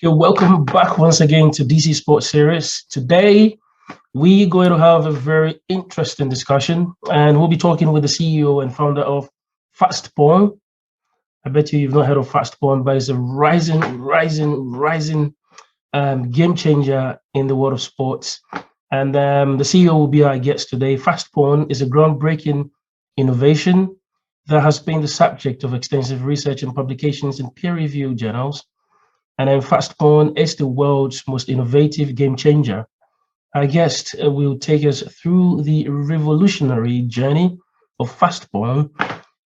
Okay, welcome back once again to DC Sports Series. Today, we're going to have a very interesting discussion, and we'll be talking with the CEO and founder of Fastpong. I bet you've not heard of Fastpong, but it's a rising game changer in the world of sports. And the CEO will be our guest today. Fastpong is a groundbreaking innovation that has been the subject of extensive research and publications in peer-reviewed journals. And then Fastpong is the world's most innovative game changer. Our guest will take us through the revolutionary journey of Fastpong.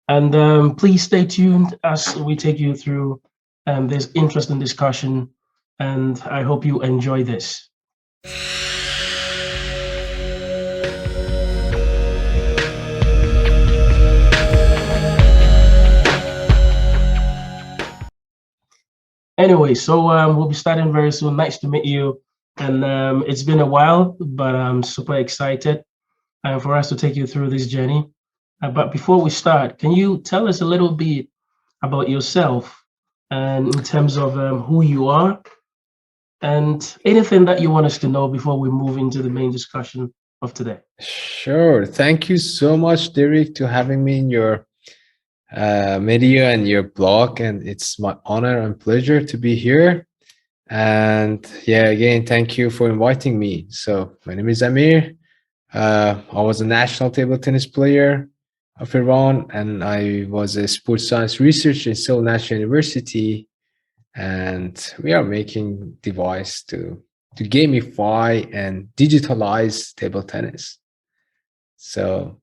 And please stay tuned as we take you through this interesting discussion. And I hope you enjoy this. Anyway, so we'll be starting very soon. Nice to meet you. And it's been a while, but I'm super excited for us to take you through this journey. But before we start, can you tell us a little bit about yourself and in terms of who you are and anything that you want us to know before we move into the main discussion of today? Sure. Thank you so much, Derek, to having me in your media and your blog. And it's my honor and pleasure to be here. And yeah, again, thank you for inviting me. So my name is Amir. I was a national table tennis player of Iran, and I was a sports science researcher in Seoul National University. And we are making device to gamify and digitalize table tennis. So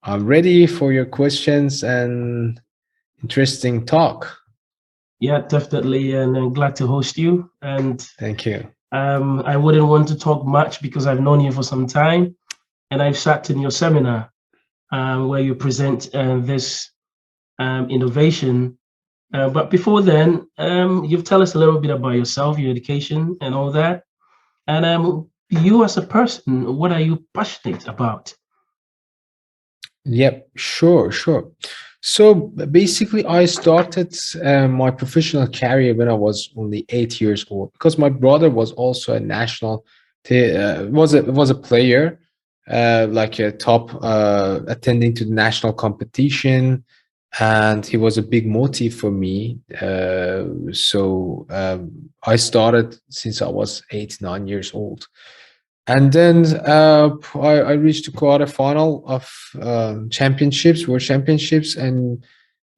I'm ready for your questions and interesting talk. Yeah, definitely. And I'm glad to host you. And Thank you. I wouldn't want to talk much because I've known you for some time. And I've sat in your seminar where you present this innovation. But before then, you've tell us a little bit about yourself, your education, and all that. And you as a person, what are you passionate about? Yep, sure. So basically, I started my professional career when I was only 8 years old because my brother was also a national, was a player, like a top attending to the national competition, and he was a big motive for me. So I started since I was 8, 9 years old. And then I reached the quarterfinal of championships, world championships, and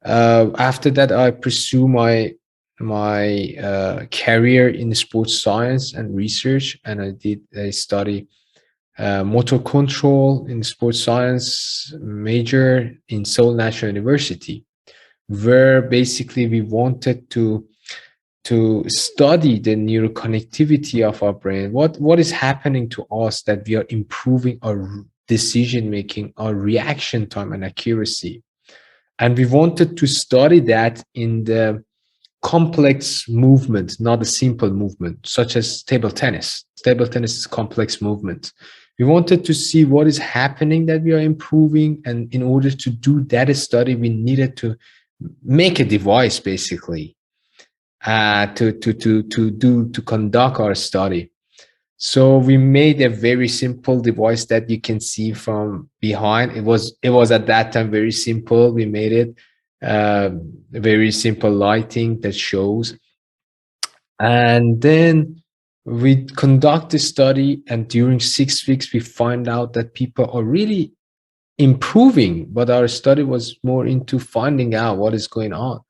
after that I pursue my career in sports science and research, and I study motor control in sports science major in Seoul National University, where basically we wanted to study the neuroconnectivity of our brain, what is happening to us that we are improving our decision making, our reaction time and accuracy. And we wanted to study that in the complex movement, not a simple movement, such as table tennis. Table tennis is complex movement. We wanted to see what is happening that we are improving, and in order to do that study, we needed to make a device basically to conduct our study. So we made a very simple device that you can see from behind. It was at that time very simple. We made it very simple lighting that shows, and then we conduct the study. And during 6 weeks, we find out that people are really improving, but our study was more into finding out what is going on.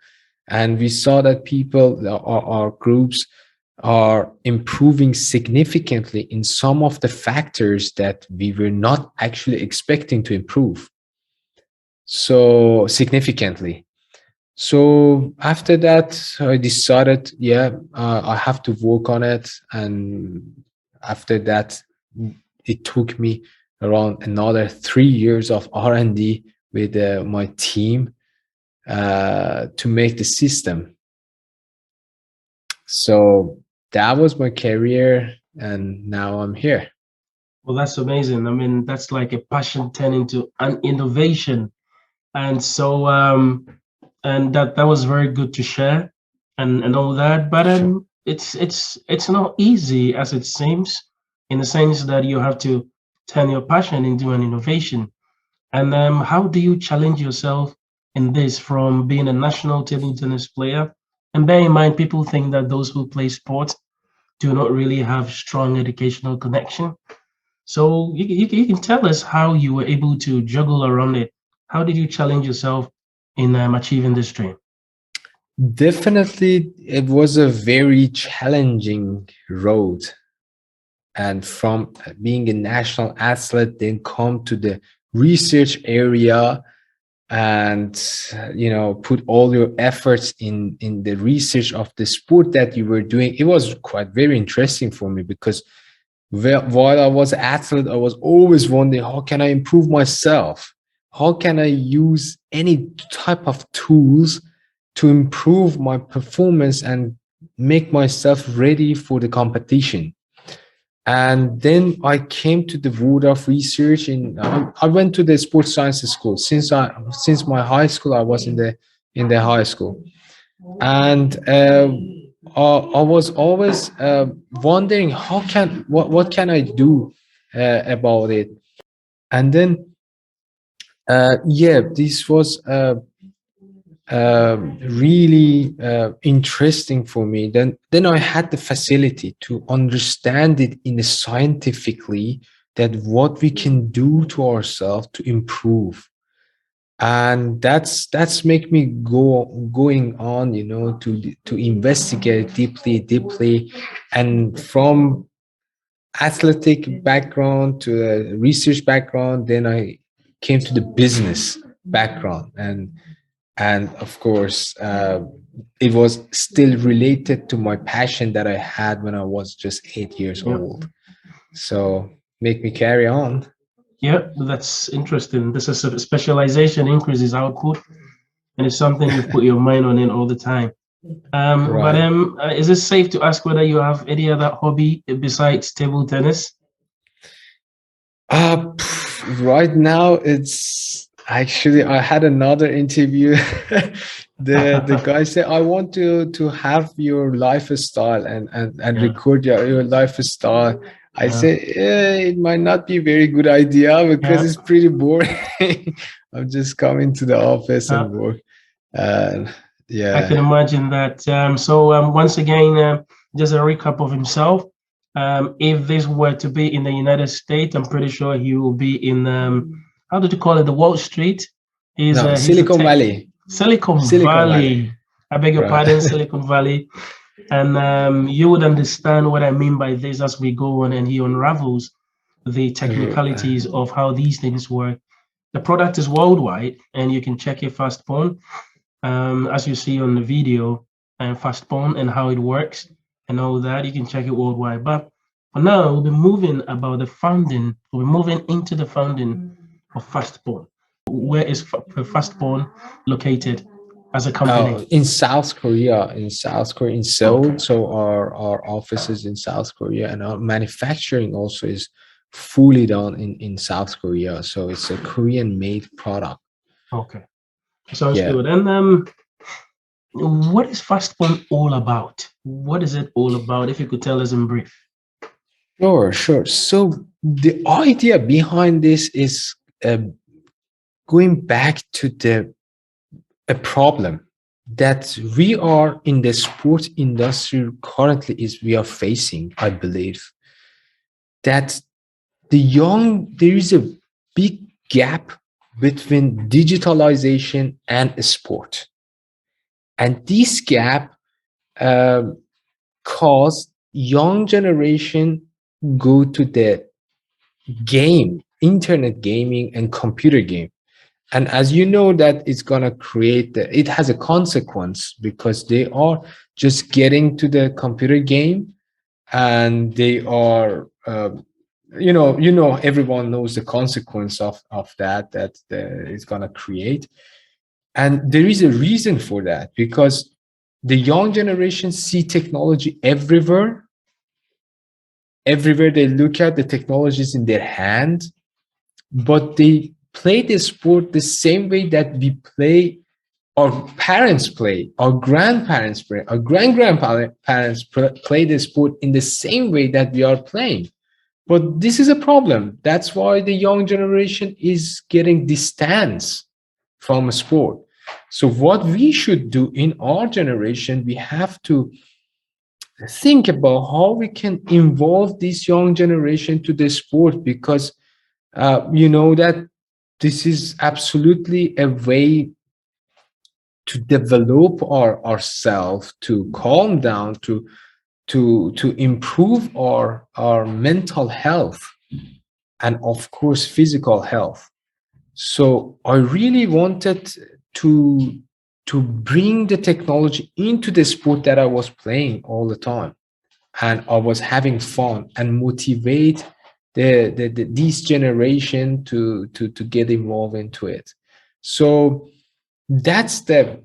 And we saw that people, our groups, are improving significantly in some of the factors that we were not actually expecting to improve so significantly. So after that, I decided, I have to work on it. And after that, it took me around another 3 years of R&D with my team to make the system. So that was my career, and now I'm here. Well, that's amazing. I mean, that's like a passion turned into an innovation. And so, and that was very good to share and all that. But Sure. it's not easy as it seems, in the sense that you have to turn your passion into an innovation. And how do you challenge yourself in this from being a national table tennis player? And bear in mind, people think that those who play sports do not really have strong educational connection. So you can tell us how you were able to juggle around it. How did you challenge yourself in achieving this dream? Definitely, it was a very challenging road. And from being a national athlete, then come to the research area and put all your efforts in the research of the sport that you were doing. It was quite very interesting for me because while I was an athlete, I was always wondering, how can I improve myself? How can I use any type of tools to improve my performance and make myself ready for the competition? And then I came to the world of research, and I went to the sports science school. Since my high school, I was in the high school, and I was always wondering what can I do about it. And then yeah, this was really interesting for me. Then I had the facility to understand it in a scientifically, that what we can do to ourselves to improve. And that's make me going on, to investigate deeply. And from athletic background to a research background, then I came to the business background. And of course, it was still related to my passion that I had when I was just 8 years Yeah. old. So make me carry on. Yeah, that's interesting. This is a specialization increases output, and it's something you put your mind on it all the time. But Right. is it safe to ask whether you have any other hobby besides table tennis? Right now, it's actually, I had another interview. The guy said, I want to have your lifestyle and Yeah, record your lifestyle. I yeah, said, it might not be a very good idea because yeah. it's pretty boring. I'm just coming to the office and Uh, work. And I can yeah. imagine that. Once again, just a recap of himself. If this were to be in the United States, I'm pretty sure he will be in how did you call it? The Wall Street. No, He's a Silicon tech Valley. Silicon Silicon Valley. Valley. I beg your Right. pardon, Silicon Valley. And you would understand what I mean by this as we go on and he unravels the technicalities of how these things work. The product is worldwide, and you can check it Fastpong, as you see on the video, and Fastpong and how it works and all that. You can check it worldwide. But for now, we'll be moving about the founding. We'll be moving into the founding of Fastpong. Where is Fastpong located as a company? In South Korea, in Okay. Seoul. So our offices in South Korea, and our manufacturing also is fully done in South Korea. So it's a Korean made product. Okay. Sounds Yeah, good. And what is Fastpong all about? What is it all about? If you could tell us in brief. sure. So the idea behind this is going back to the a problem that we are in the sports industry currently is we are facing, I believe, that there is a big gap between digitalization and sport, and this gap um, caused young generation go to the internet gaming and computer game. And as you know, that it's going to it has a consequence because they are just getting to the computer game, and they are everyone knows the consequence of that it's going to create. And there is a reason for that, because the young generation see technology everywhere they look at, the technologies in their hand, but they play the sport the same way that we play our parents play, our grandparents play, our grandparents play the sport in the same way that we are playing. But this is a problem. That's why the young generation is getting distance from a sport. So what we should do in our generation, we have to think about how we can involve this young generation to the sport, because you know that this is absolutely a way to develop ourselves, to calm down, to improve our mental health, and of course physical health. So I really wanted to to bring the technology into the sport that I was playing all the time, and I was having fun, and motivate this generation to get involved into it. So that's the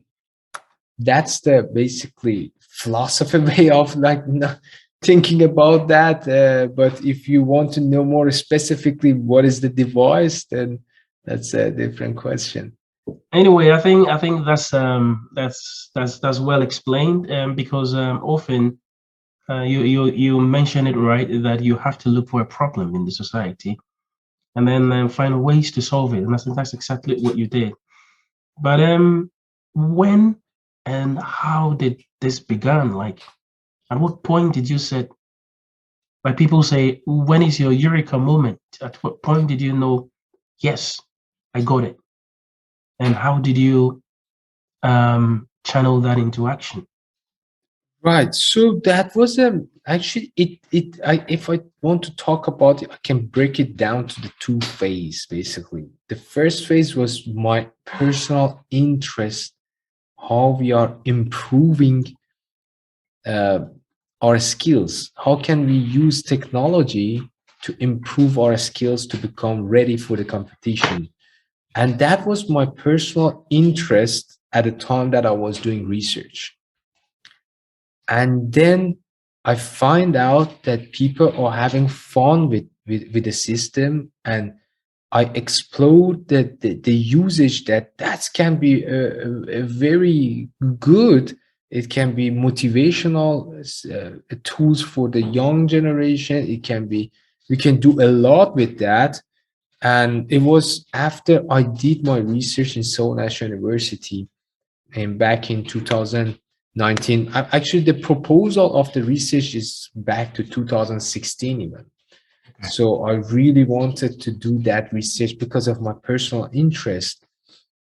basically philosophy way of like thinking about that. But if you want to know more specifically what is the device, then that's a different question. Anyway, I think that's well explained, because often you mention it right, that you have to look for a problem in the society and then find ways to solve it, and I think that's exactly what you did. But when and how did this begin? Like, at what point did you say? Like people say, when is your eureka moment? At what point did you know, yes, I got it? And how did you channel that into action? Right. So that was actually if I want to talk about it, I can break it down to the two phase basically. The first phase was my personal interest, how we are improving uh, our skills. How can we use technology to improve our skills to become ready for the competition? And that was my personal interest at the time that I was doing research. And then I find out that people are having fun with the system, and I explode the usage that can be a very good. It can be motivational tools for the young generation. It can be, we can do a lot with that. And it was after I did my research in Seoul National University, and back in 2019. Actually, the proposal of the research is back to 2016 even. Okay. So I really wanted to do that research because of my personal interest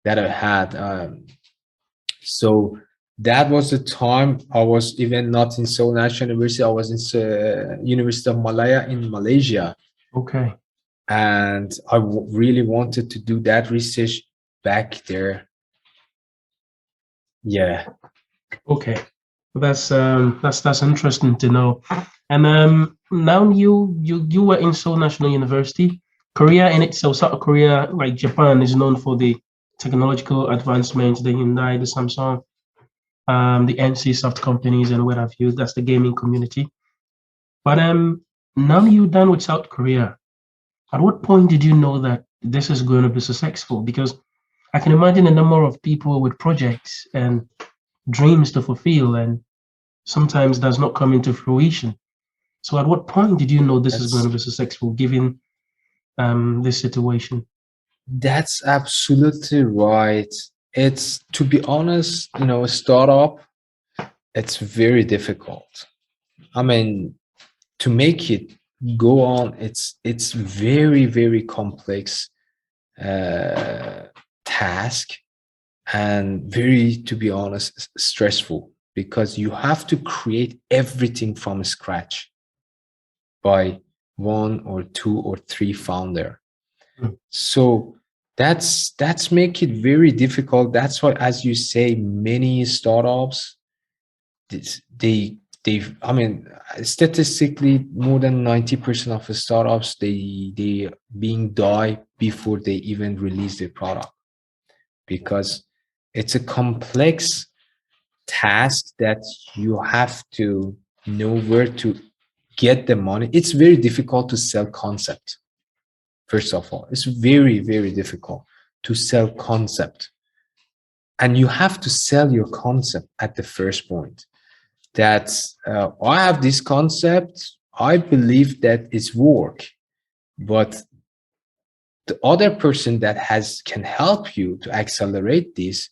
that I had. So that was the time I was even not in Seoul National University. I was in University of Malaya in Malaysia, Okay. and I really wanted to do that research back there. Yeah. Okay. That's interesting to know. And now you were in Seoul National University. Korea in itself, South Korea, like Japan, is known for the technological advancements, the Hyundai, the Samsung, the NC soft companies, and what have you. That's the gaming community. But now you're done with South Korea. At what point did you know that this is going to be successful? Because I can imagine a number of people with projects and dreams to fulfill, and sometimes does not come into fruition. So, at what point did you know this is going to That's be successful, given this situation? That's absolutely right. It's, to be honest, a startup, it's very difficult. I mean, to make it go on, it's very, very complex uh, task, and very, to be honest, stressful, because you have to create everything from scratch by one or two or three founder. Mm. So that's make it very difficult. That's why, as you say, many startups, they I mean, statistically, more than 90% of the startups, they being die before they even release their product, because it's a complex task that you have to know where to get the money. It's very difficult to sell concept. First of all, it's very, very difficult to sell concept. and you have to sell your concept at the first point. That I have this concept, I believe that it's work, but the other person that can help you to accelerate this,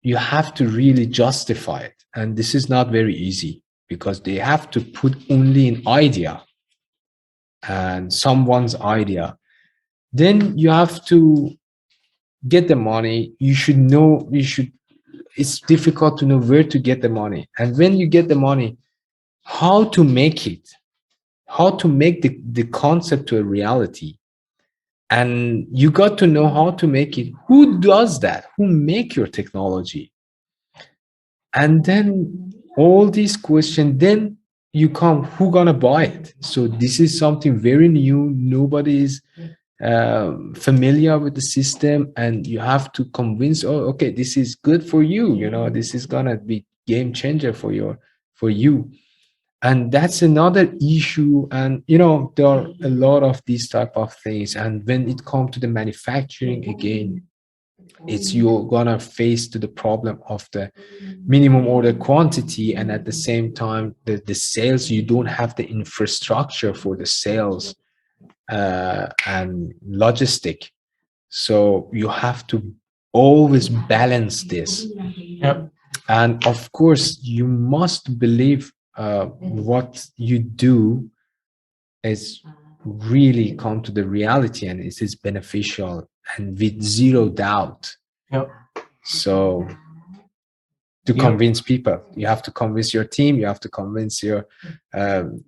you have to really justify it. And this is not very easy because they have to put only an idea and someone's idea. Then you have to get the money. It's difficult to know where to get the money. And when you get the money, how to make it, how to make the concept to a reality. And you got to know how to make it. Who does that? Who make your technology? And then all these questions, then you come, who gonna buy it? So this is something very new. Nobody is familiar with the system, and you have to convince, oh, okay, this is good for you. This is gonna be game changer for you. And that's another issue. And there are a lot of these type of things. And when it comes to the manufacturing, again, it's you're gonna face to the problem of the minimum order quantity, and at the same time the sales, you don't have the infrastructure for the sales and logistic. So you have to always balance this. Yep. And of course you must believe what you do is really come to the reality, and it is beneficial and with zero doubt. Yep. So to convince people, you have to convince your team, you have to convince your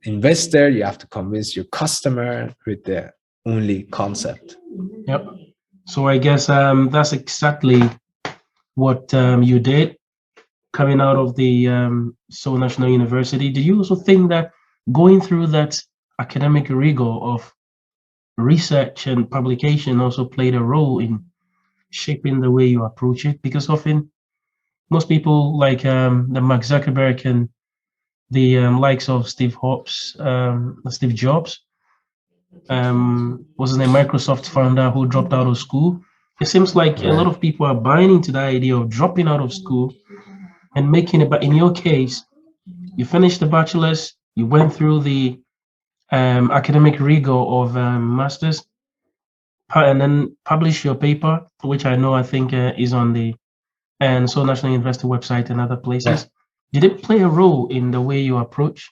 investor, you have to convince your customer with the only concept. Yep. So I guess that's exactly what you did coming out of the Seoul National University. Do you also think that going through that academic rigor of research and publication also played a role in shaping the way you approach it? Because often most people like the Mark Zuckerberg and the likes of Steve Jobs, was a Microsoft founder who dropped out of school. It seems like a lot of people are buying into the idea of dropping out of school and making it. But in your case, you finished the bachelor's, you went through the academic rigor of master's, and then published your paper, which I think is on the Seoul National University website and other places. Did it play a role in the way you approach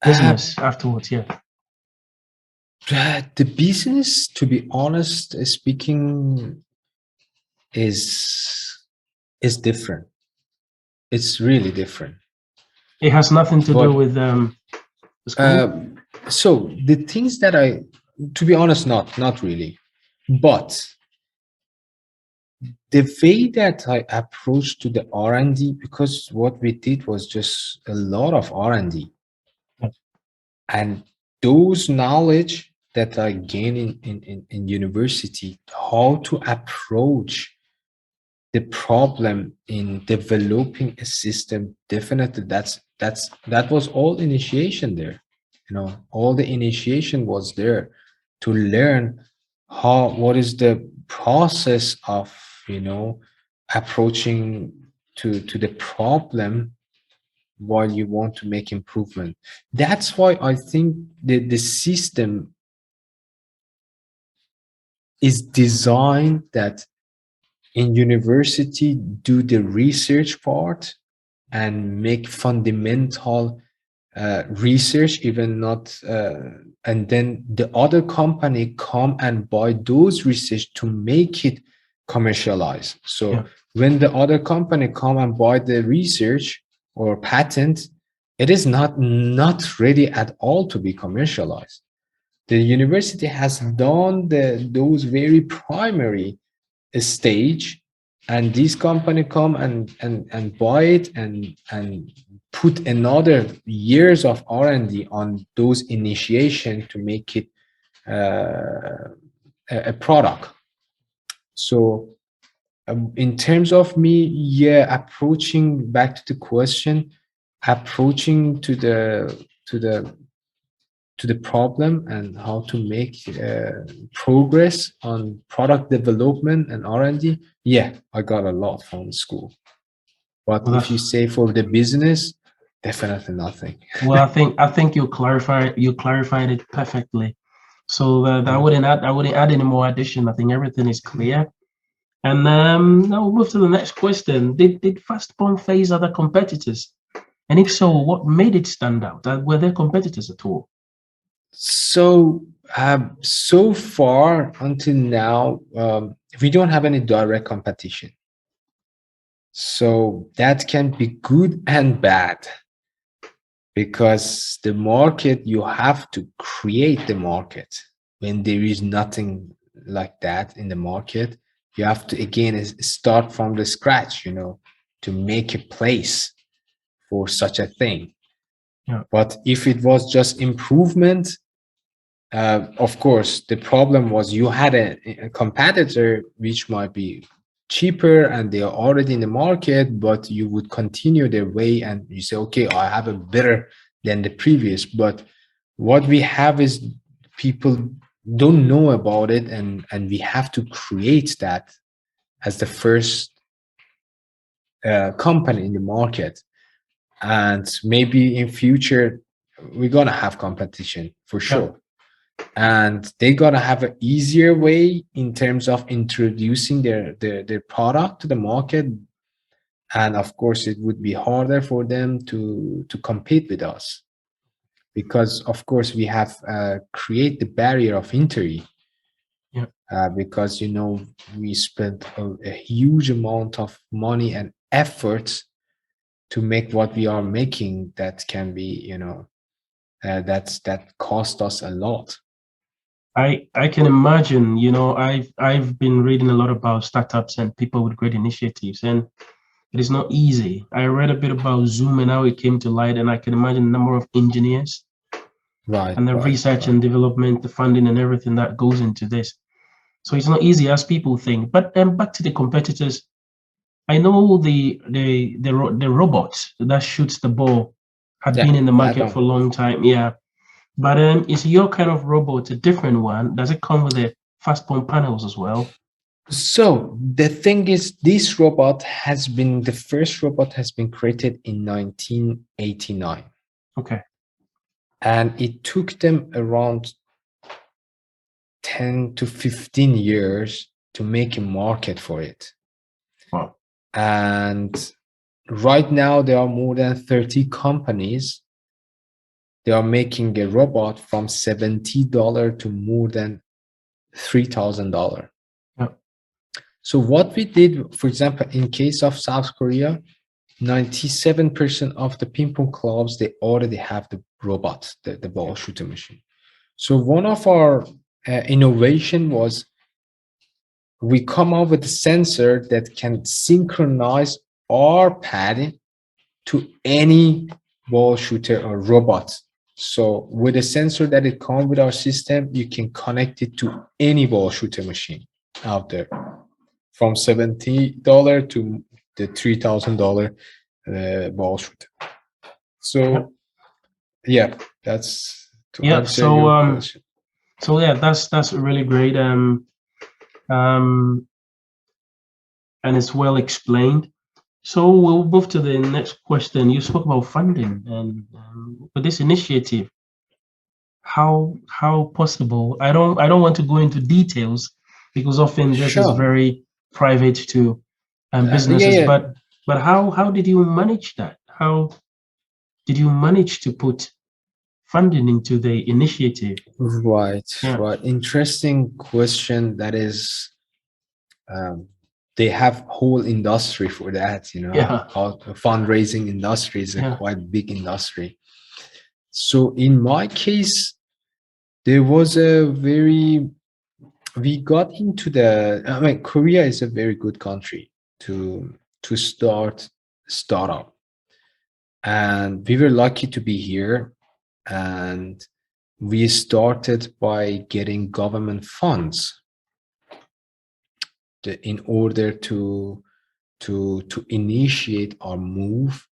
business afterwards? Yeah. The business, to be honest speaking, is different. It's really different. It has nothing to do with school? So the things that to be honest, not really, but the way that I approached to the R&D, because what we did was just a lot of R&D, and those knowledge that I gained in university, how to approach the problem in developing a system, definitely that was all initiation there. All the initiation was there to learn what is the process of approaching to the problem while you want to make improvement. That's why I think the system is designed that in university do the research part and make fundamental research, even not and then the other company come and buy those research to make it commercialized. So when the other company come and buy the research or patent, it is not ready at all to be commercialized. The university has done those very primary stage, and this company come and buy it and put another years of R&D on those initiation to make it a product. So in terms of me, approaching back to the question, approaching to the to the problem and how to make progress on product development and R&D, yeah, I got a lot from school. But Well, if you say for the business, definitely nothing. well, I think you clarified it perfectly. So I Yeah. wouldn't add any more addition. I think everything is clear. And now we'll move to the next question. Did Fastpong face other competitors? And if so, what made it stand out? Were there competitors at all? So so far until now, we don't have any direct competition. So that can be good and bad, because the market, you have to create the market. When there is nothing like that in the market, you have to again start from the scratch, to make a place for such a thing. Yeah. But if it was just improvement, of course, the problem was you had a competitor which might be cheaper and they are already in the market, but you would continue their way and you say, okay, I have a better than the previous. But what we have is people don't know about it, and we have to create that as the first company in the market. And maybe in future, we're going to have competition for Yeah. sure, and they gotta have an easier way in terms of introducing their product to the market. And of course it would be harder for them to compete with us, because of course we have create the barrier of entry. Yeah. Because we spent a huge amount of money and effort to make what we are making, that can be that cost us a lot. I can imagine, I've been reading a lot about startups and people with great initiatives, and it is not easy. I read a bit about Zoom and how it came to light, and I can imagine the number of engineers Right, and the right, research right. and development, the funding and everything that goes into this. So it's not easy as people think. But back to the competitors, I know the robot that shoots the ball had been Yeah, in the that market for a one. long time. Yeah. But is your kind of robot a different one? Does it come with the fast pump panels as well? So the thing is, this robot has been the first robot has been created in 1989, Okay. and it took them around 10 to 15 years to make a market for it. Wow. And right now there are more than 30 companies. They are making a robot from $70 to more than $3,000. Yeah. So what we did, for example, in case of South Korea, 97% of the ping pong clubs, they already have the robot, the ball shooter machine. So one of our innovation was we come up with a sensor that can synchronize our pad to any ball shooter or robot. So with a sensor that it comes with our system, you can connect it to any ball shooter machine out there, from $70 to the $3,000 ball shooter. So yeah, that's to Yeah. answer So your question. yeah, that's really great. Um, and it's well explained. So we'll move to the next question. You spoke about funding, and with this initiative, how possible? I don't want to go into details because often this is Sure. very private to Yeah, businesses. yeah. But how did you manage that? How did you manage to put funding into the initiative? Right, Yeah. right. Interesting question. That is, um, they have whole industry for that. Yeah. How fundraising industry is a Yeah. quite big industry. So in my case, there was a very we got into the. I mean, Korea is a very good country to start startup, and we were lucky to be here, and we started by getting government funds in order to initiate our move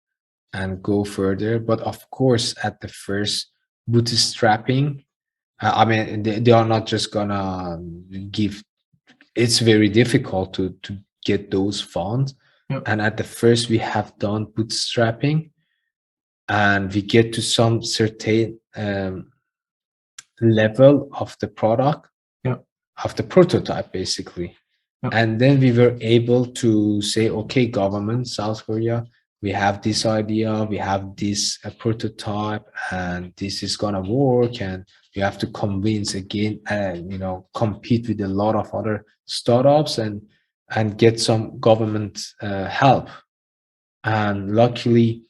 and go further. But of course, at the first, bootstrapping. I mean, they are not just gonna give. It's very difficult to get those funds. Yep. And at the first, we have done bootstrapping, and we get to some certain level of the product, Yep. of the prototype, basically. Yep. And then we were able to say, okay, government, South Korea, we have this idea, we have this prototype, and this is gonna work, and you have to convince again, and compete with a lot of other startups and get some government help. And luckily,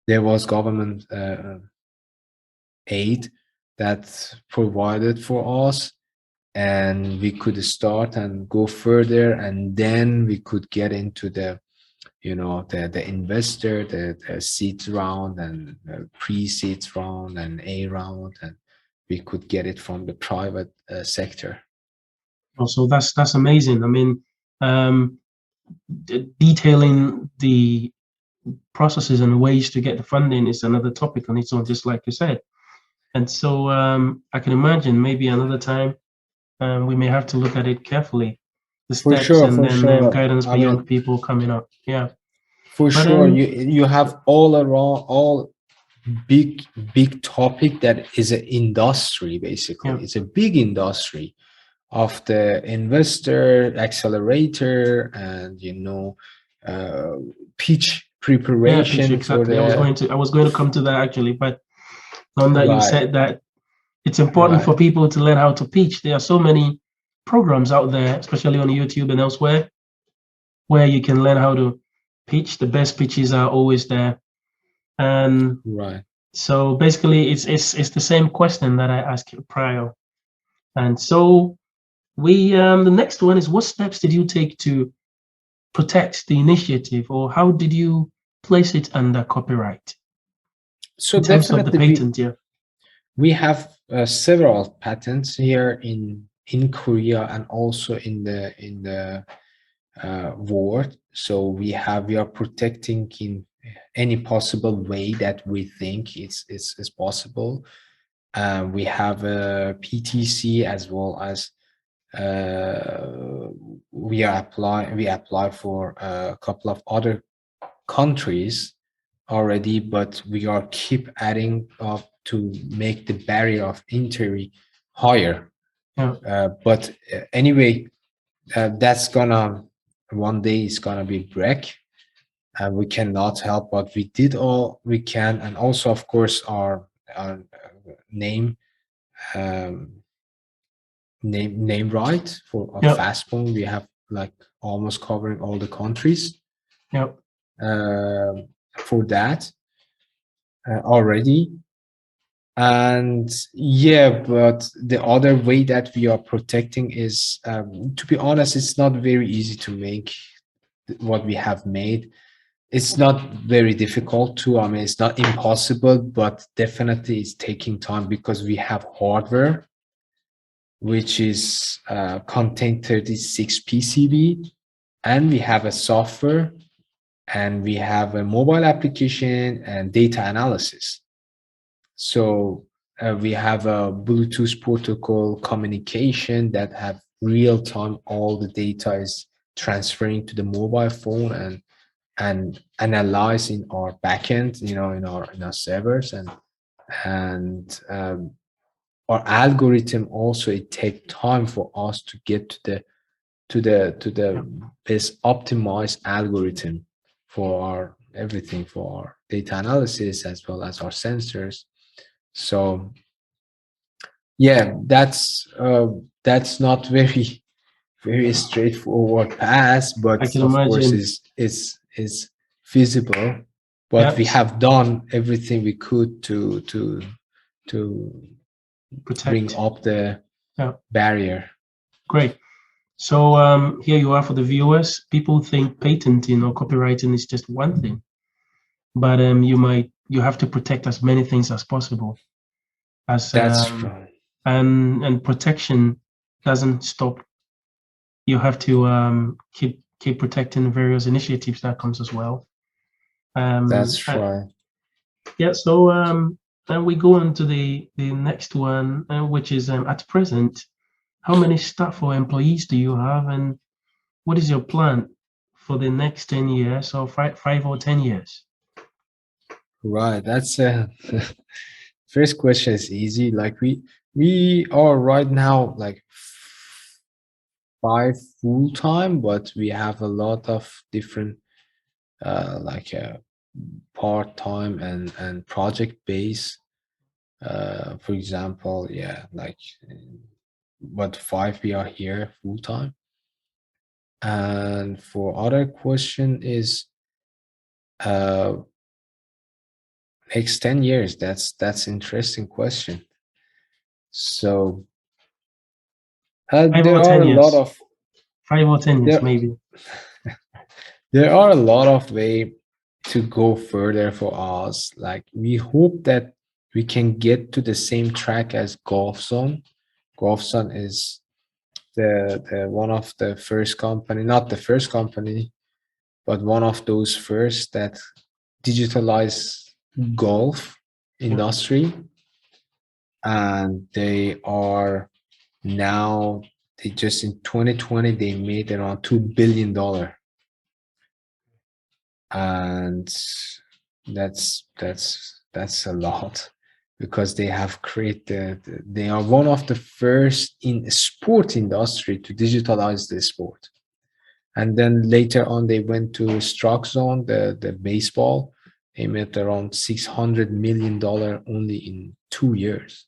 there was government aid that provided for us, and we could start and go further, and then we could get into the the investor, the seed round, and pre-seed round, and A round, and we could get it from the private sector. Also, that's amazing. I mean, detailing the processes and ways to get the funding is another topic on its own, just like you said. And so I can imagine maybe another time we may have to look at it carefully, the For steps sure, and for then sure. guidance for I young mean, people coming up. Yeah. for But sure, you have all around all big topic that is an industry, basically. yeah, It's a big industry of the investor accelerator, and pitch yeah, pitch preparation for exactly. I was the going to come to that actually, but on that you right, said that it's important for right, people to learn how to pitch. There are so many programs out there, especially on YouTube and elsewhere, where you can learn how to pitch. The best pitches are always there. And right. so basically it's the same question that I asked you prior. And so the next one is, what steps did you take to protect the initiative, or how did you place it under copyright So in terms of the definitely patent? Yeah. we have several patents here in Korea, and also in the world. So we are protecting in any possible way that we think is possible. We have a PTC, as well as we apply for a couple of other countries already, but we are keep adding up to make the barrier of entry higher. Yeah. But anyway, that's gonna one day it's gonna be break, and we cannot help, but we did all we can. And also, of course, our name um, name right for a Yeah. Fastpong, we have like almost covering all the countries Yeah. for that already. And yeah, but the other way that we are protecting is, to be honest, it's not very easy to make what we have made. It's not very difficult to, I mean, it's not impossible, but definitely it's taking time, because we have hardware which is contain 36 PCB, and we have a software, and we have a mobile application and data analysis. So we have a Bluetooth protocol communication that have real time, all the data is transferring to the mobile phone and analyze in our backend, in our servers, and our algorithm also, it take time for us to get to the best optimized algorithm for our everything, for our data analysis as well as our sensors. So yeah, that's not very straightforward path, I but can of course imagine. is feasible. But Yeah. we have done everything we could to bring Protect. up the Yeah. barrier. Great. So here you are for the viewers. People think patenting or copywriting is just one thing, but you have to protect as many things as possible. As That's right. and protection doesn't stop. You have to keep protecting various initiatives that comes as well. That's Uh, right. yeah. So and we go on to the next one, which is at present, how many staff or employees do you have, and what is your plan for the next 10 years or 5 or 10 years? Right. That's first question is easy. Like we are right now like five full time, but we have a lot of different like part time and project base. For example, yeah, like but five we are here full time. And for other question is uh next 10 years. That's interesting question. So Five there or are 10 a lot years. of 5 or 10 years, there maybe. there are a lot of way to go further for us. Like we hope that we can get to the same track as Golf Zone. Golf Zone is the one of the first company, not the first company, but one of those first that digitalize golf Yeah. industry, and they are now they just in 2020 they made around $2 billion, and that's a lot because they have created they are one of the first in sport industry to digitalize the sport. And then later on they went to Stroke Zone, the baseball. They made around $600 million only in 2 years.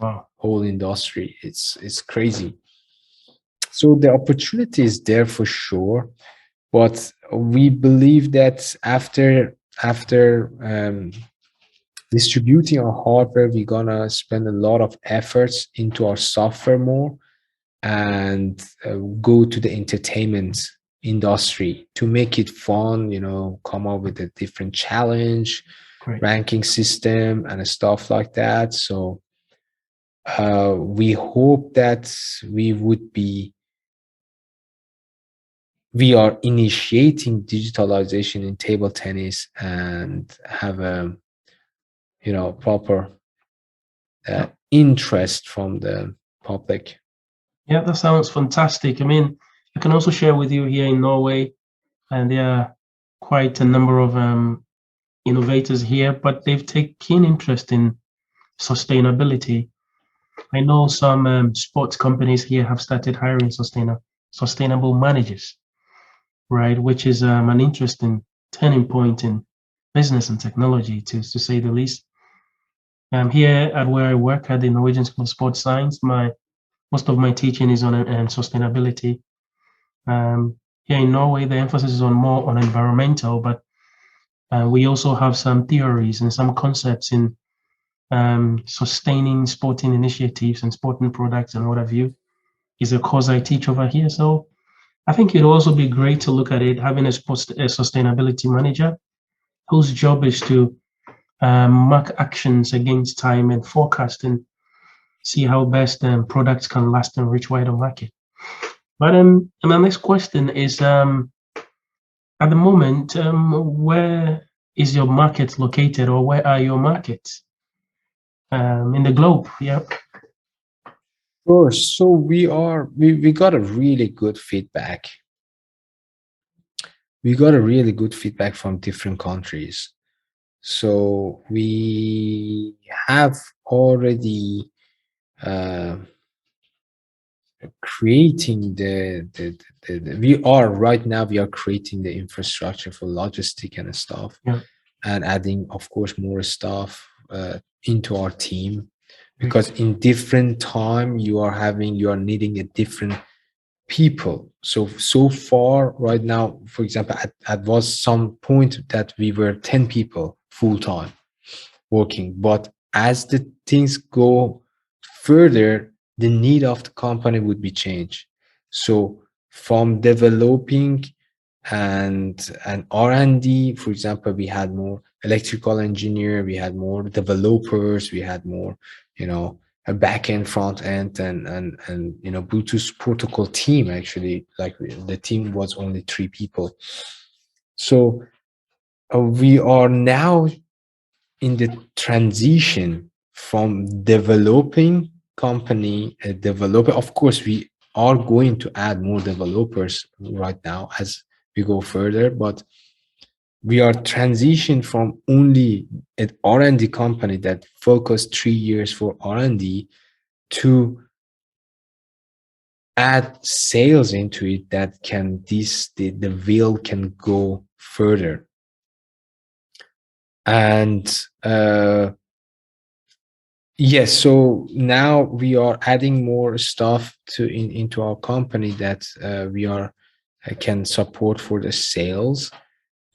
Wow. Whole industry, it's crazy. So the opportunity is there for sure, but we believe that after distributing our hardware, we're gonna spend a lot of efforts into our software more, and go to the entertainment industry to make it fun, come up with a different challenge, Great. ranking system and stuff like that. So we hope that we would be we are initiating digitalization in table tennis and have a proper Yeah. interest from the public. Yeah, that sounds fantastic. I mean, I can also share with you here in Norway, and there are quite a number of innovators here, but they've taken keen interest in sustainability. I know some sports companies here have started hiring sustainable managers, right? Which is an interesting turning point in business and technology, to say the least. Here at where I work at the Norwegian School of Sports Science, most of my teaching is on sustainability. Here in Norway, the emphasis is on more on environmental, but we also have some theories and some concepts in sustaining sporting initiatives and sporting products and what have you. Is a course I teach over here. So I think it'd also be great to look at it having a sustainability manager whose job is to mark actions against time and forecast and see how best products can last and reach wider market. But and my next question is at the moment, where is your market located, or where are your markets in the globe? Yeah. Sure. So we got a really good feedback. We got a really good feedback from different countries. So we have already uh, creating we are right now we are creating the infrastructure for logistic and stuff, Yeah. and adding of course more stuff into our team, Great. because in different time you are needing a different people. So far right now, for example, at was some point that we were 10 people full time working, but as the things go further, the need of the company would be changed. So from developing and R&D, for example, we had more electrical engineer, we had more developers, we had more, a back end, front end, and Bluetooth protocol team. Actually, like the team was only 3 people. So we are now in the transition from developing company, a developer. Of course, we are going to add more developers right now as we go further, but we are transitioning from only an R&D company that focused 3 years for R&D to add sales into it that can the wheel can go further. And yes, so now we are adding more stuff into our company that we are can support for the sales.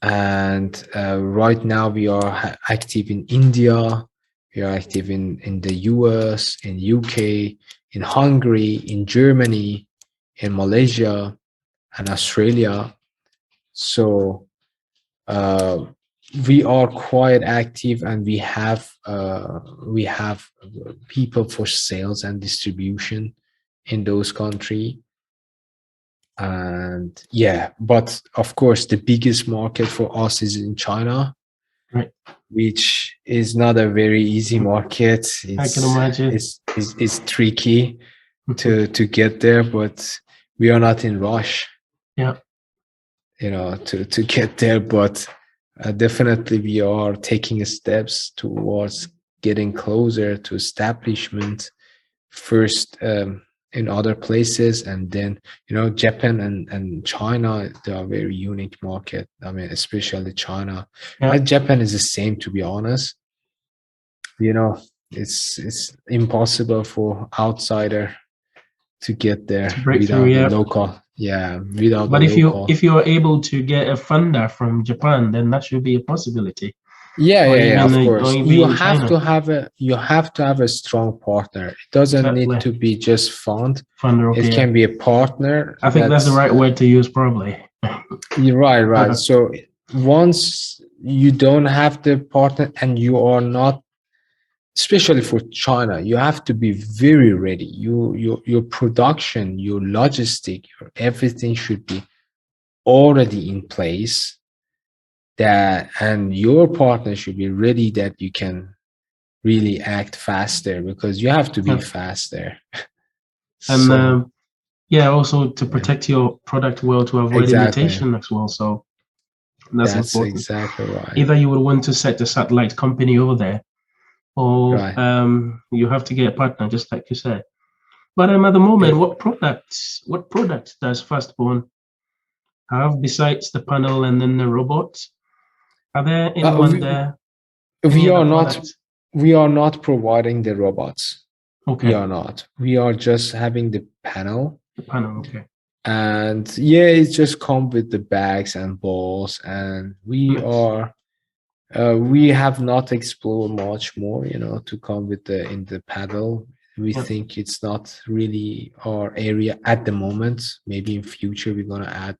And right now we are active in India, we are active in the US, in UK, in Hungary, in Germany, in Malaysia, and Australia. So we are quite active, and we have people for sales and distribution in those countries. And yeah, but of course the biggest market for us is in China, Right. which is not a very easy market. I can imagine. It's tricky to get there, but we are not in rush. Yeah. To get there, but definitely we are taking steps towards getting closer to establishment first in other places, and then Japan and China, they are very unique market. I mean, especially China. Yeah. And Japan is the same, to be honest. It's impossible for outsider to get there To break without through, the yeah. local. Yeah, without But the local. if you are able to get a funder from Japan, then that should be a possibility. Yeah, of course. You have China. to have a strong partner. It doesn't Exactly. need to be just fund. Funder, okay. It can be a partner. I think that's the right word to use, probably. You're right. So once you don't have the partner and you are not, especially for China, you have to be very ready. Your production, your logistic, your everything should be already in place. And your partner should be ready that you can really act faster, because you have to be faster. And also to protect your product well, to avoid imitation as well. So that's important. Exactly right. Either you would want to set a satellite company over there, or you have to get a partner, just like you said. But at the moment, what products does Fastpong have besides the panel and then the robots? Are there anyone there? We are not providing the robots. Okay. We are not. We are just having the panel. The panel, okay. And it just come with the bags and balls, and we have not explored much more, to come with in the paddle. We think it's not really our area at the moment. Maybe in future we're gonna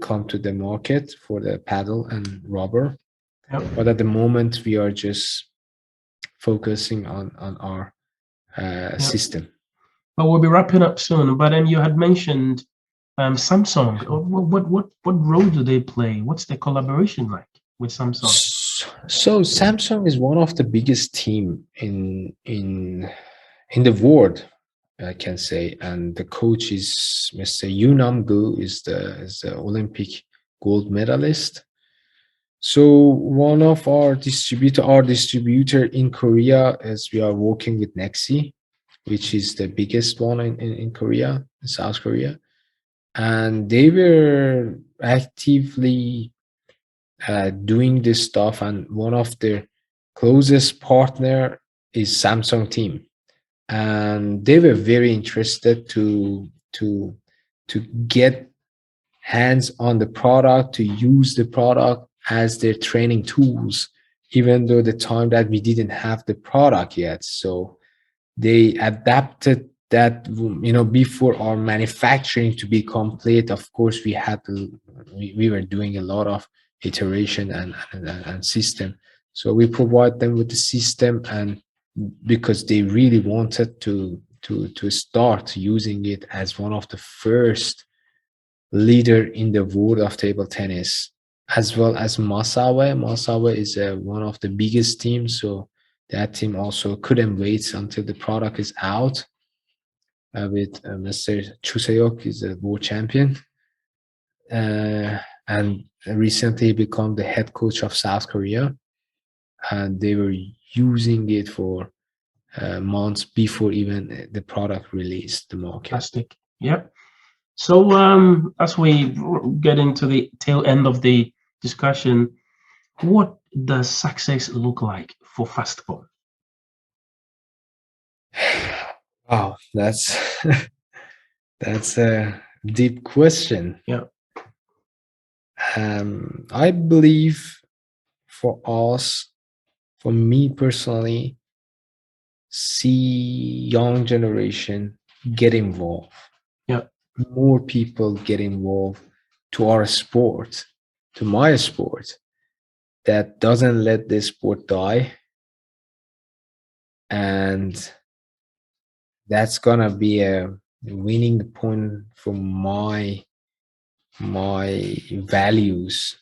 come to the market for the paddle and rubber. But at the moment we are just focusing on our system. But we'll be wrapping up soon. But then you had mentioned Samsung. What role do they play? What's the collaboration like with Samsung? So Samsung is one of the biggest team in the world, I can say, and the coach is Mr. Yoonam Gu, is the Olympic gold medalist. So one of our distributor in Korea is, we are working with Nexi, which is the biggest one in Korea, in South Korea. And they were actively doing this stuff, and one of their closest partner is Samsung team. And they were very interested to get hands on the product, to use the product as their training tools, even though the time that we didn't have the product yet. So they adapted that, before our manufacturing to be complete. Of course, we were doing a lot of iteration and system. So we provide them with the system, and because they really wanted to start using it as one of the first leader in the world of table tennis. as well as Masawe. Masawe is one of the biggest teams, so that team also couldn't wait until the product is out. With Mr. Chuseyok is a world champion, and recently become the head coach of South Korea. And they were using it for months before even the product released the market. Fantastic. Yep. So as we get into the tail end of the discussion, what does success look like for Fastpong? Wow, that's that's a deep question. Yeah. I believe for us, for me personally, see young generation get involved. Yeah. More people get involved to our sport, to my sport, that doesn't let this sport die. And that's gonna be a winning point for my values,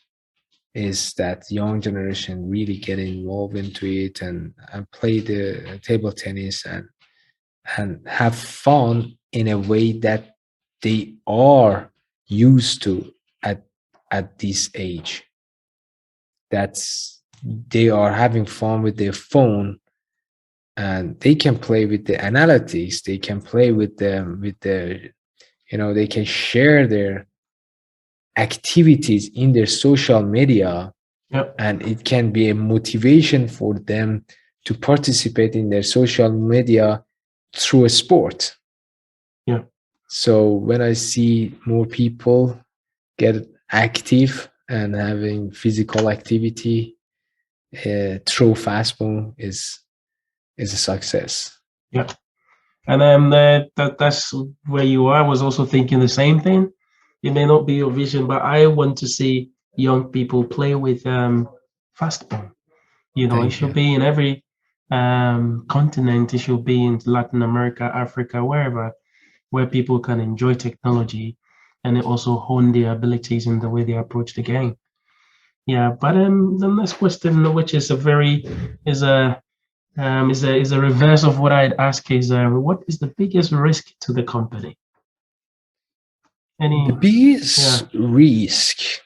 is that young generation really get involved into it and play the table tennis and have fun in a way that they are used to at this age. That's they are having fun with their phone, and they can play with the analytics, they can play with the they can share their activities in their social media. Yep. And it can be a motivation for them to participate in their social media through a sport. Yeah. So when I see more people get active and having physical activity through Fastpong is a success. Yeah. And that's where you are. I was also thinking the same thing. It may not be your vision, but I want to see young people play with Fastball. It Thank should you. be in every continent. It should be in Latin America, Africa, wherever, where people can enjoy technology and they also hone their abilities in the way they approach the game. Yeah, but the next question, which is a very is a is a reverse of what I'd ask, is what is the biggest risk to the company? The biggest risk,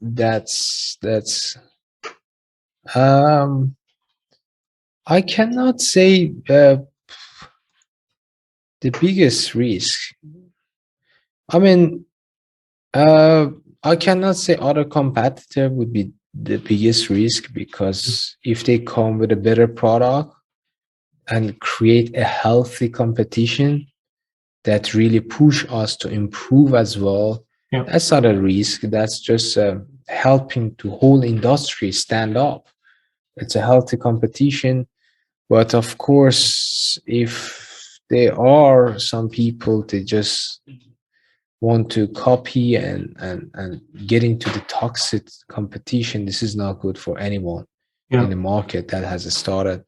that's I cannot say the biggest risk. I mean, I cannot say other competitor would be the biggest risk, because if they come with a better product and create a healthy competition that really push us to improve as well, that's not a risk. That's just helping to whole industry stand up. It's a healthy competition. But of course, if there are some people that just want to copy and get into the toxic competition, this is not good for anyone in the market that has started.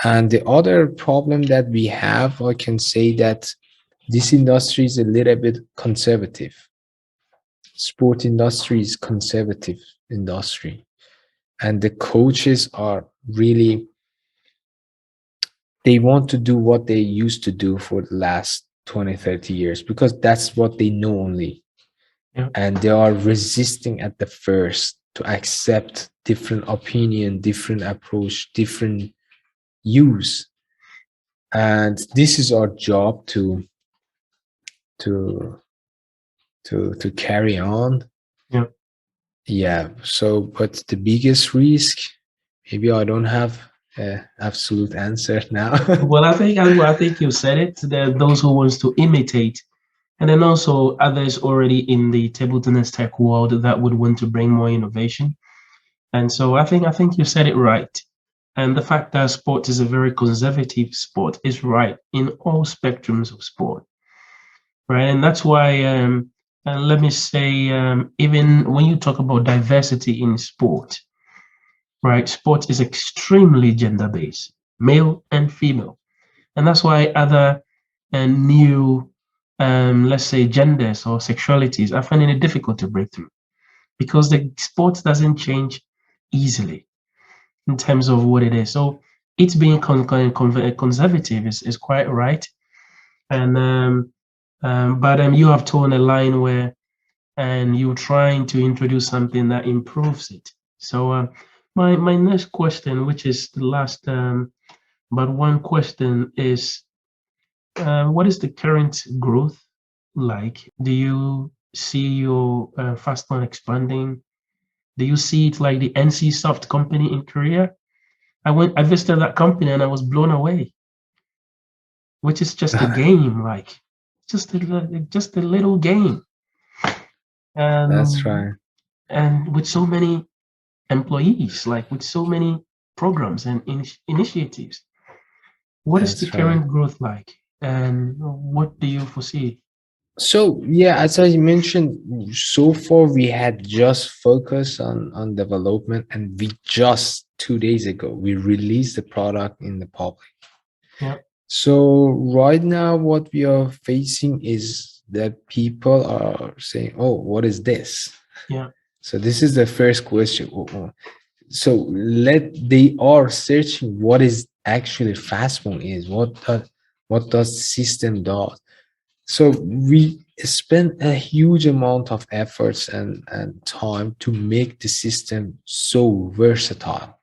And the other problem that we have, I can say that this industry is a little bit conservative. Sport industry is conservative industry, and the coaches are really, they want to do what they used to do for the last 20-30 years, because that's what they know only. And they are resisting at the first to accept different opinion, different approach, different use. And this is our job to carry on. So, but the biggest risk, maybe I don't have an absolute answer now. Well, I think you said it. There are those who wants to imitate, and then also others already in the table tennis tech world that would want to bring more innovation. And so I think you said it right. And the fact that sport is a very conservative sport is right in all spectrums of sport, right? And that's why, and let me say, even when you talk about diversity in sport, right? Sport is extremely gender-based, male and female, and that's why other and new, let's say, genders or sexualities are finding it difficult to break through, because the sport doesn't change easily in terms of what it is. So it's being conservative is quite right. And but you have torn a line where, and you're trying to introduce something that improves it. So my next question, which is the last but one question, is what is the current growth like? Do you see your Fastpong expanding? Do you see it like the NC Soft company in Korea? I visited that company and I was blown away, which is just a game, like just a little game, That's and right. with so many employees, like with so many programs and initiatives. What is the That's right. current growth like, and what do you foresee? So yeah, as I mentioned, so far we had just focused on development, and we just 2 days ago we released the product in the public. Yeah, So right now, what we are facing is that people are saying, "Oh, what is this?" yeah, So this is the first question. So they are searching what is actually Fastphone is, what does the system does. So we spend a huge amount of efforts and time to make the system so versatile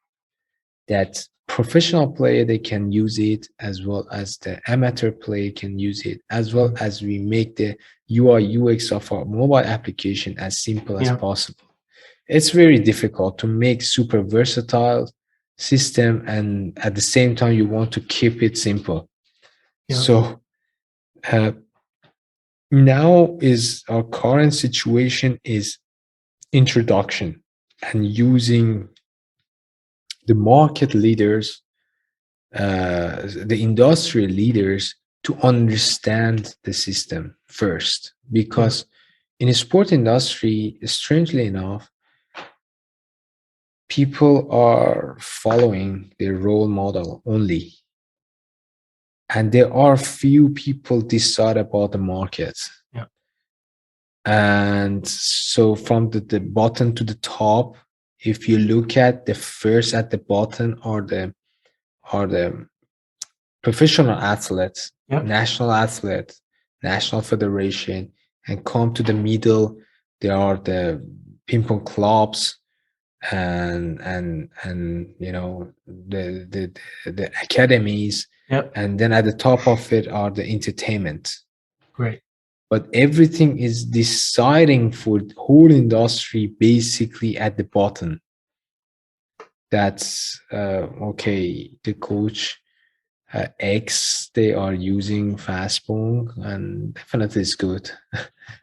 that professional player they can use it, as well as the amateur player can use it, as well as we make the UI UX of our mobile application as simple as yeah, possible. It's very difficult to make super versatile system, and at the same time you want to keep it simple. yeah, So uh, now is our current situation is introduction and using the market leaders, the industry leaders, to understand the system first, yeah, because in the sport industry, strangely enough, people are following their role model only, and there are few people decide about the market. yeah, And so from the bottom to the top, if you look at the first at the bottom are the professional athletes, yeah, national athletes, national federation, and come to the middle, there are the ping pong clubs, and the academies, yeah. and then at the top of it are the entertainment. Great. But everything is deciding for the whole industry basically at the bottom. That's okay, the coach X, they are using Fastpong, and definitely it's good.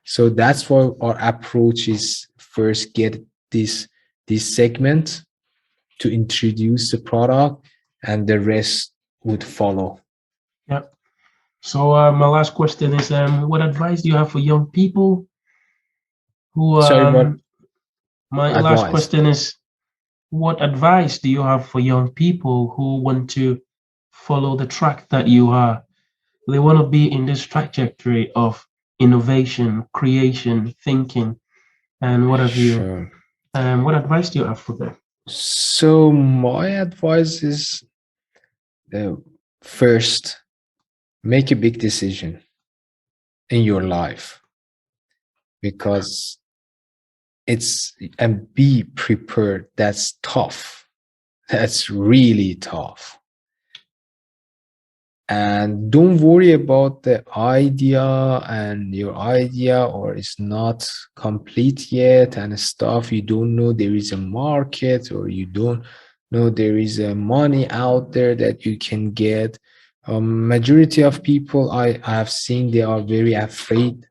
So that's why our approach is first get this segment to introduce the product, and the rest would follow. Yeah. So my last question is, what advice do you have for young people who? Sorry, what My last advice? question is, what advice do you have for young people who want to follow the track that you are? They want to be in this trajectory of innovation, creation, thinking, and what have you. Sure. What advice do you have for them? So my advice is, uh, first, make a big decision in your life, because it's and be prepared. That's tough. That's really tough. And don't worry about the idea, and your idea or it's not complete yet and stuff. You don't know there is a market, or you don't know there is a money out there that you can get. Majority of people I have seen, they are very afraid,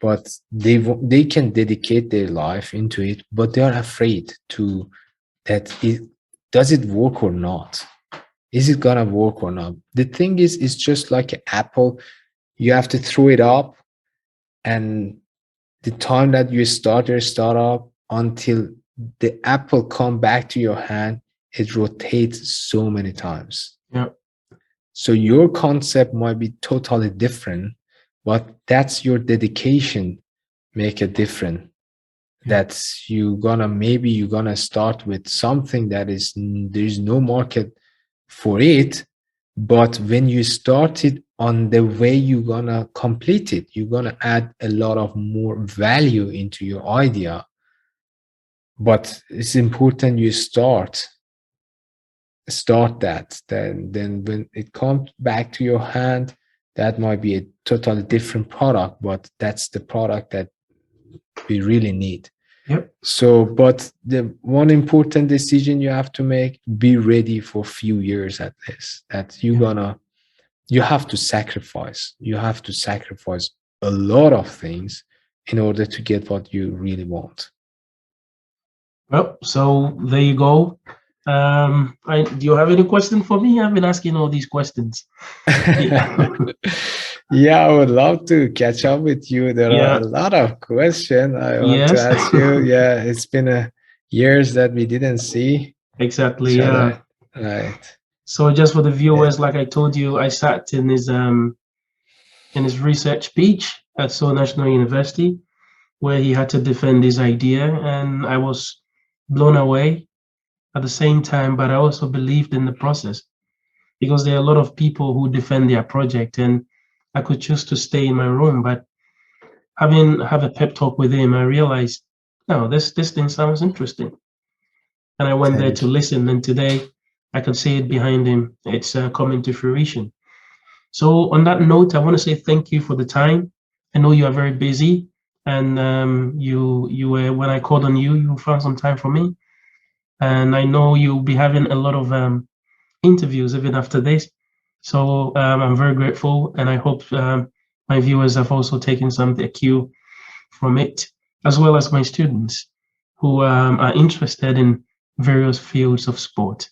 but they can dedicate their life into it, but they are afraid to that it does it work or not. Is it gonna work or not? The thing is, it's just like an apple. You have to throw it up, and the time that you start your startup until the apple come back to your hand, it rotates so many times. Yeah, So your concept might be totally different, but that's your dedication make a difference. That's maybe you're gonna start with something that is there's no market for it, but when you start it on the way you're gonna complete it, you're gonna add a lot of more value into your idea. But it's important you start that. Then when it comes back to your hand, that might be a totally different product, but that's the product that we really need. Yep. So, but the one important decision you have to make, be ready for a few years at least, that you have to sacrifice. You have to sacrifice a lot of things in order to get what you really want. Well, so there you go. Do you have any question for me? I've been asking all these questions. Yeah, I would love to catch up with you. There are a lot of questions I want to ask you. Yeah, it's been years that we didn't see Exactly. each Yeah. other. Right. So just for the viewers, like I told you, I sat in his research speech at Seoul National University, where he had to defend his idea, and I was blown away at the same time, but I also believed in the process, because there are a lot of people who defend their project, and I could choose to stay in my room, but have a pep talk with him, I realized, no, this thing sounds interesting, and I went there to listen. And today, I could see it behind him. It's coming to fruition. So on that note, I want to say thank you for the time. I know you are very busy, and you were, when I called on you, you found some time for me, and I know you'll be having a lot of interviews even after this. So I'm very grateful, and I hope my viewers have also taken some cue from it, as well as my students who are interested in various fields of sport.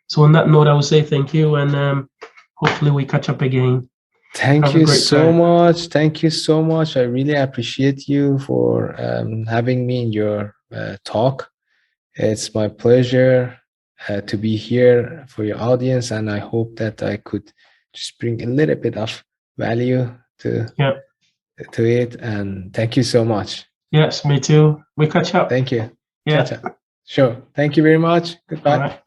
So on that note, I will say thank you, and hopefully we catch up again. Thank you so much. Thank you so much. I really appreciate you for having me in your talk. It's my pleasure to be here for your audience, and I hope that I could just bring a little bit of value to it. And thank you so much. Yes, me too. We catch up. Thank you. Yeah. Catch up. Sure. Thank you very much. Goodbye.